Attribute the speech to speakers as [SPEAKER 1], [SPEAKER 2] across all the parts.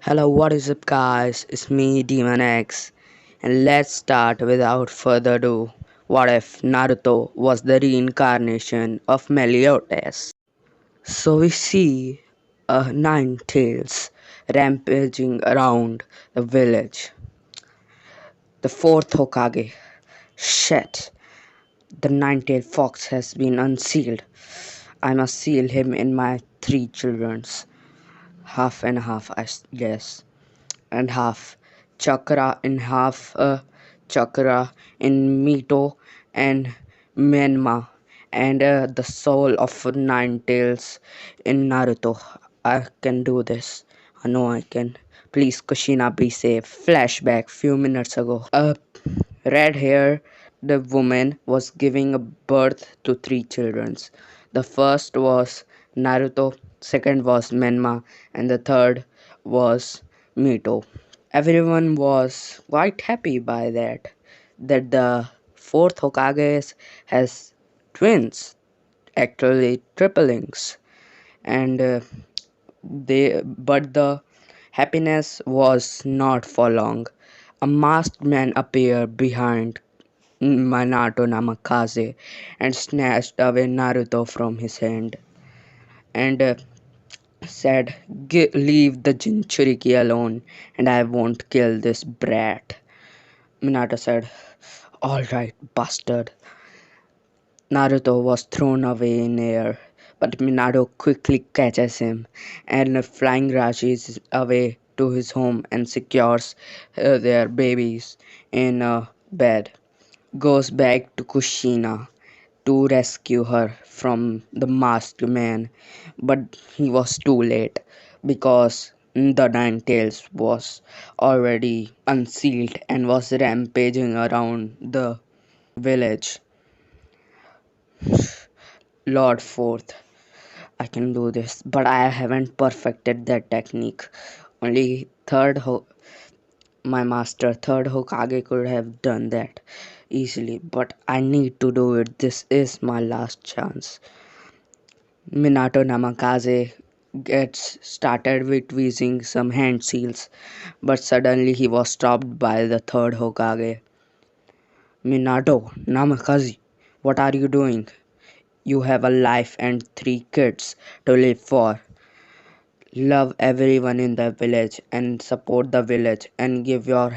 [SPEAKER 1] Hello, what is up, guys? It's me, Demon X, and let's start without further ado. What if Naruto was the reincarnation of Meliodas? So we see nine tails rampaging around the village. The fourth Hokage. Shit, the nine-tailed fox has been unsealed. I must seal him in my three children's. Half and half, I guess. And half chakra in half chakra in Mito and Menma and the soul of nine tails in Naruto. I can do this. I know I can. Please, Kushina, be safe. Flashback few minutes ago. A red hair the woman was giving a birth to three children. The first was Naruto, second was Menma, and the third was Mito. Everyone was quite happy by that the fourth Hokage has twins, actually triplings, and but the happiness was not for long. A masked man appeared behind Minato Namikaze and snatched away Naruto from his hand and said, Leave the Jinchuriki alone and I won't kill this brat. Minato said, Alright, bastard. Naruto was thrown away in air, but Minato quickly catches him and flying rushes away to his home and secures their babies in a bed. Goes back to Kushina to rescue her from the masked man, but he was too late because the Nine Tails was already unsealed and was rampaging around the village. Lord Fourth, I can do this, but I haven't perfected that technique. Only my master, third Hokage, could have done that easily, but I need to do it. This is my last chance. Minato Namikaze gets started with using some hand seals, but suddenly he was stopped by the third Hokage. Minato Namikaze, what are you doing? You have a life and three kids to live for. Love everyone in the village and support the village and give your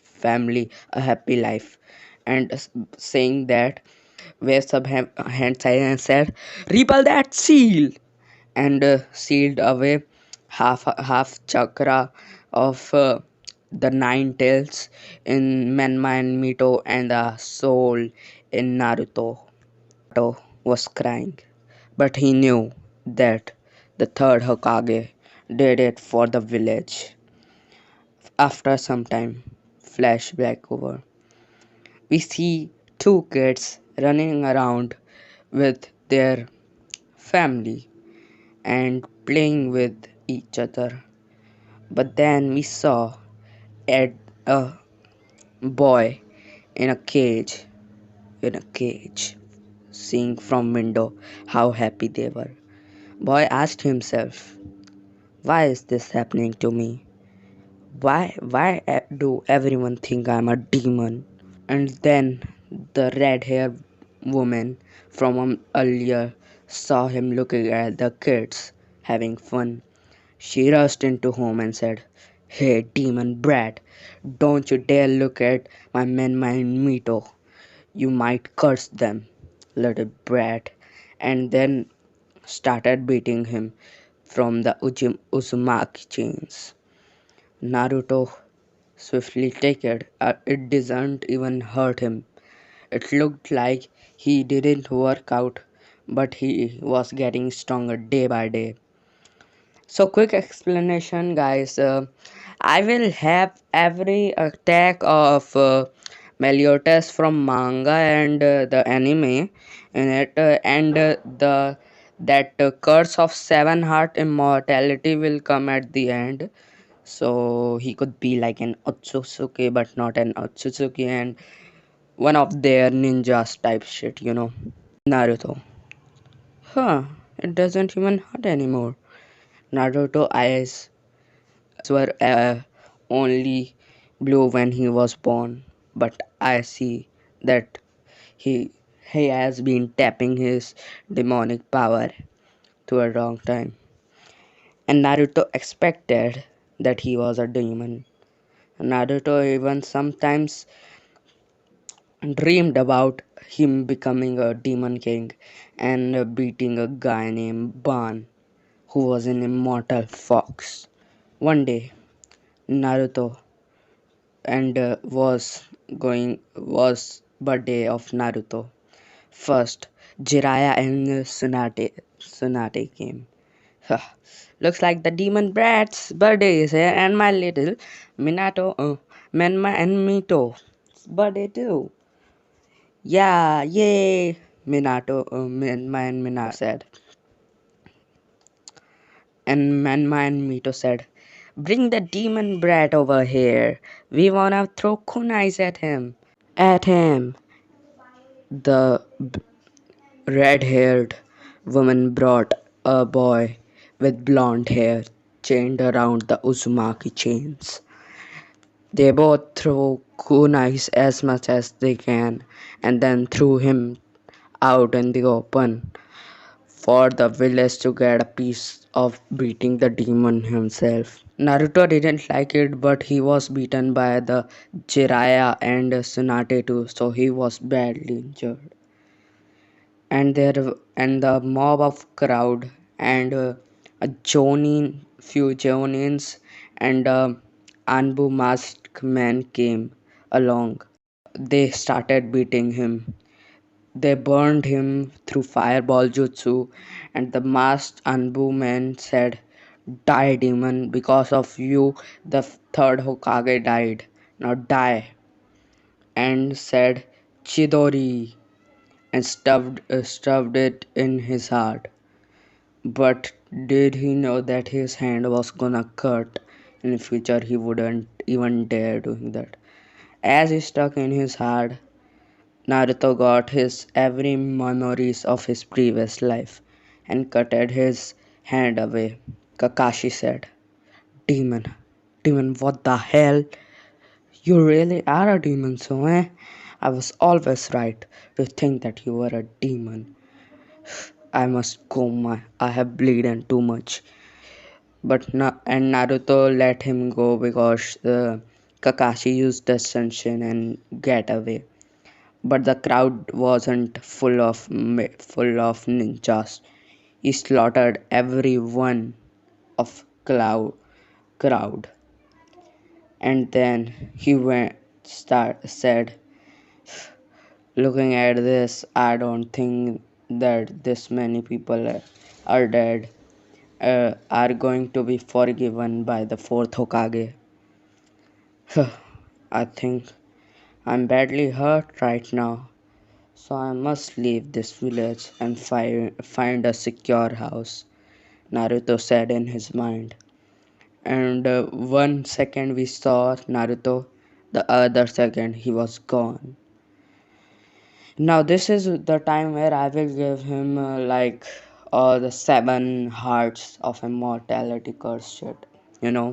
[SPEAKER 1] family a happy life. And saying that, waved some hand sign and said, Repel that seal! And sealed away half chakra of the nine tails in Menma and Mito and the soul in Naruto. Naruto was crying, but he knew that the third Hokage did it for the village. After some time, flashback over. We see two kids running around with their family and playing with each other. But then we saw Ed, a boy in a cage, seeing from window how happy they were. Boy asked himself, why is this happening to me? Why do everyone think I'm a demon? And then the red-haired woman from earlier saw him looking at the kids having fun. She rushed into home and said, Hey demon brat, don't you dare look at my men mind Mito. You might curse them, little brat. And then started beating him from the Uzumaki chains. Naruto swiftly take it. It doesn't even hurt him. It looked like he didn't work out, but he was getting stronger day by day. So, quick explanation, guys. I will have every attack of Meliodas from manga and the anime in it, and the that curse of seven heart immortality will come at the end. So he could be like an Otsutsuki, but not an Otsutsuki, and one of their ninjas type shit. Naruto. Huh, it doesn't even hurt anymore. Naruto eyes were only blue when he was born, but I see that he he has been tapping his demonic power to a long time. And Naruto expected that he was a demon. Naruto even sometimes dreamed about him becoming a demon king and beating a guy named Ban, who was an immortal fox. One day, Naruto and was birthday of Naruto. First, Jiraiya and Tsunade came. Huh. Looks like the demon brat's birthday is here, and my little Mito's birthday too. Yeah, yay! Menma and Minato said, and Menma and Mito said, "Bring the demon brat over here. We wanna throw kunais at him." At him, the red-haired woman brought a boy with blonde hair chained around the Uzumaki chains. They both threw kunais as much as they can and then threw him out in the open for the village to get a piece of beating the demon himself. Naruto didn't like it, but he was beaten by the Jiraiya and Tsunade too, so he was badly injured. And the mob of crowd and a few Jonins and Anbu masked men came along. They started beating him. They burned him through fireball jutsu, and the masked Anbu man said, "Die, demon! Because of you, the third Hokage died. Now die!" And said, "Chidori," and stuffed it in his heart. But did he know that his hand was gonna cut? In future, he wouldn't even dare doing that. As he stuck in his heart, Naruto got his every memories of his previous life and cutted his hand away. Kakashi said, "Demon, demon, what the hell? You really are a demon, so eh? I was always right to think that you were a demon. I must go, I have bleeding too much." And Naruto let him go because Kakashi used the sunshine and get away. But the crowd wasn't full of ninjas. He slaughtered every one of crowd, and then he went said, "Looking at this, I don't think that this many people are dead, are going to be forgiven by the fourth Hokage. I think I'm badly hurt right now, so I must leave this village and find a secure house," Naruto said in his mind. And 1 second we saw Naruto, the other second he was gone. Now this is the time where I will give him like all the 7 hearts of immortality curse shit, you know.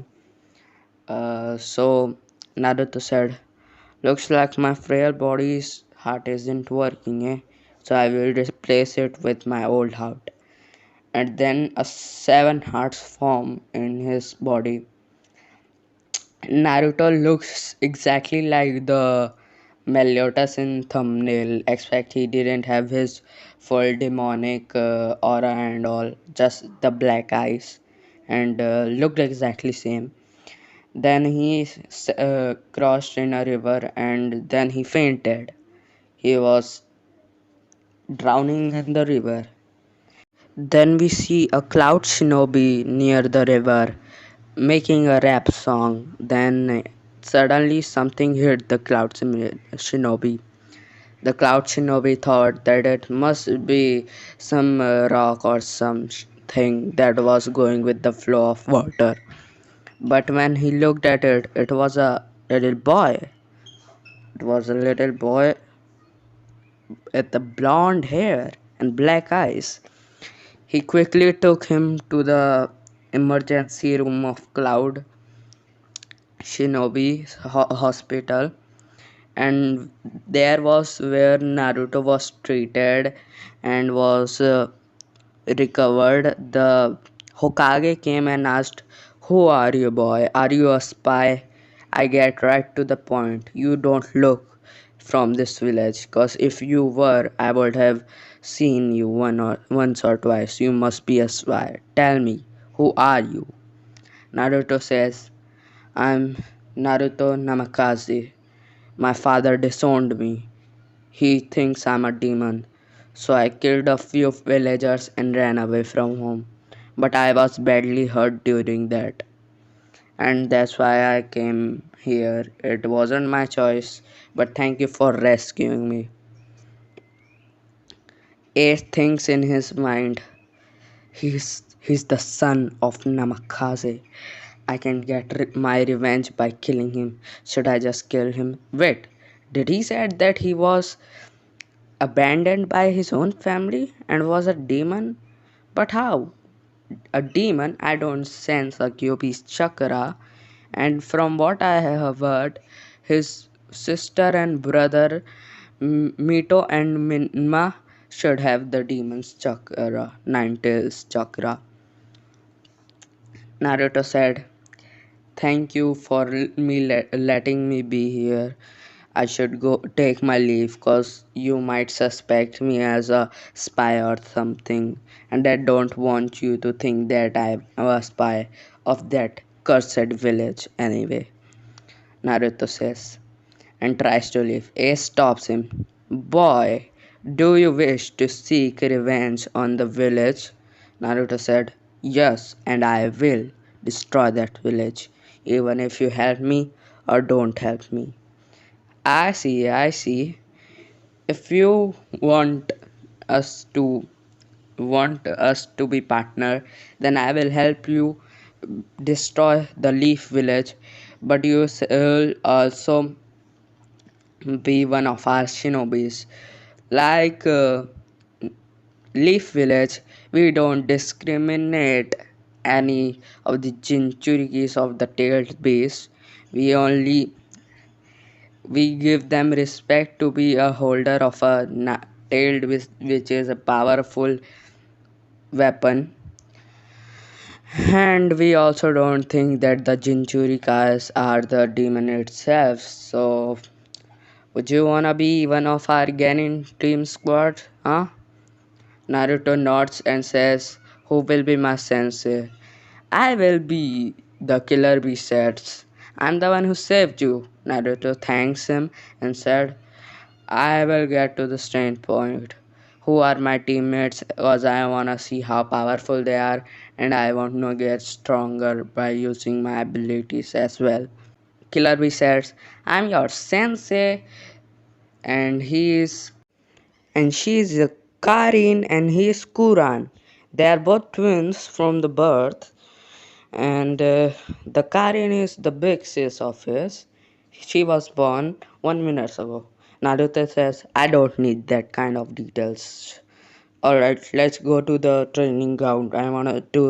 [SPEAKER 1] So Naruto said, "Looks like my frail body's heart isn't working, eh? So I will replace it with my old heart." And then a 7 hearts form in his body. Naruto looks exactly like the Meliodas in thumbnail, except he didn't have his full demonic aura and all, just the black eyes, and looked exactly same. Then he crossed in a river and then he fainted. He was drowning in the river. Then we see a cloud shinobi near the river making a rap song. Then suddenly something hit the cloud shinobi. The cloud shinobi thought that it must be some rock or something that was going with the flow of water. But when he looked at it, it was a little boy. It was a little boy with the blonde hair and black eyes. He quickly took him to the emergency room of Cloud. Shinobi Hospital, and there was where Naruto was treated and was recovered. The Hokage came and asked, "Who are you, boy? Are you a spy?" I get right to the point. You don't look from this village, because if you were, I would have seen you once or twice. You must be a spy. Tell me, who are you? Naruto says, "I'm Naruto Namikaze. My father disowned me. He thinks I'm a demon. So I killed a few villagers and ran away from home. But I was badly hurt during that. And that's why I came here. It wasn't my choice. But thank you for rescuing me." Ace thinks in his mind, he's the son of Namakaze. I can get my revenge by killing him. Should I just kill him? Wait, did he said that he was abandoned by his own family and was a demon? But how? A demon? I don't sense a Kyobi's chakra, and from what I have heard, his sister and brother Mito and Minma should have the demon's chakra, Nine Tails chakra. Naruto said, "Thank you for letting me be here. I should go take my leave, cause you might suspect me as a spy or something, and I don't want you to think that I'm a spy of that cursed village anyway," Naruto says, and tries to leave. Ace stops him. "Boy, do you wish to seek revenge on the village?" Naruto said, "Yes, and I will destroy that village, even if you help me or don't help me." I see. If you us to want us to be partner, then I will help you destroy the Leaf Village, but you will also be one of our shinobis. Like Leaf Village, we don't discriminate any of the Jinchurikis of the tailed beast. We only we give them respect to be a holder of a tailed beast, which is a powerful weapon. And we also don't think that the Jinchurikas are the demon itself. So, would you wanna be one of our Genin team squad? Huh? Naruto nods and says, "Who will be my sensei?" "I will be," the killer bee says. "I'm the one who saved you." Naruto thanks him and said, "I will get to the strength point. Who are my teammates? Because I wanna see how powerful they are, and I want to get stronger by using my abilities as well." Killer Bee says, "I'm your sensei, and he is and she is Karin and he is Kuran. They are both twins from the birth, and the Karin is the big sis of his. She was born 1 minute ago." Naruto says, "I don't need that kind of details. Alright, let's go to the training ground. I wanted to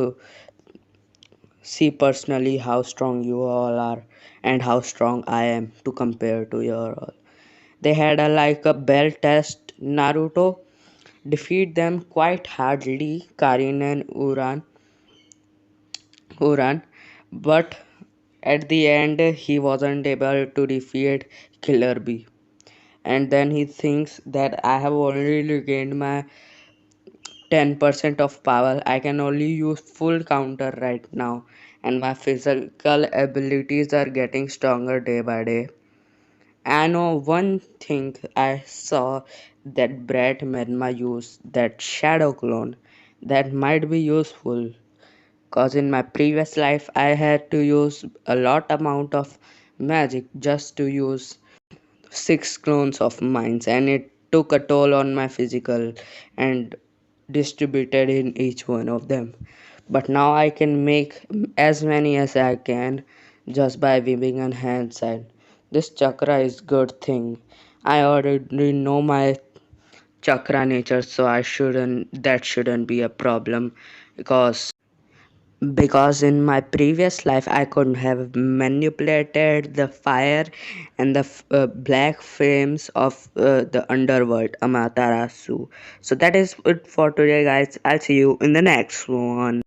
[SPEAKER 1] see personally how strong you all are and how strong I am to compare to your all." They had a bell test. Naruto defeat them quite hardly, Karin and Uran, but at the end he wasn't able to defeat Killer Bee. And then he thinks that I have already regained my 10% of power. I can only use full counter right now, and my physical abilities are getting stronger day by day. I know one thing. I saw that Brett Medma use that shadow clone. That might be useful, cause in my previous life I had to use a lot amount of magic just to use 6 clones of mines, and it took a toll on my physical and distributed in each one of them. But now I can make as many as I can just by weaving on hand side. This chakra is good thing. I already know my chakra nature, so I shouldn't that shouldn't be a problem, because because in my previous life I could have manipulated the fire and the black flames of the underworld Amaterasu. So that is it for today, guys. I'll see you in the next one.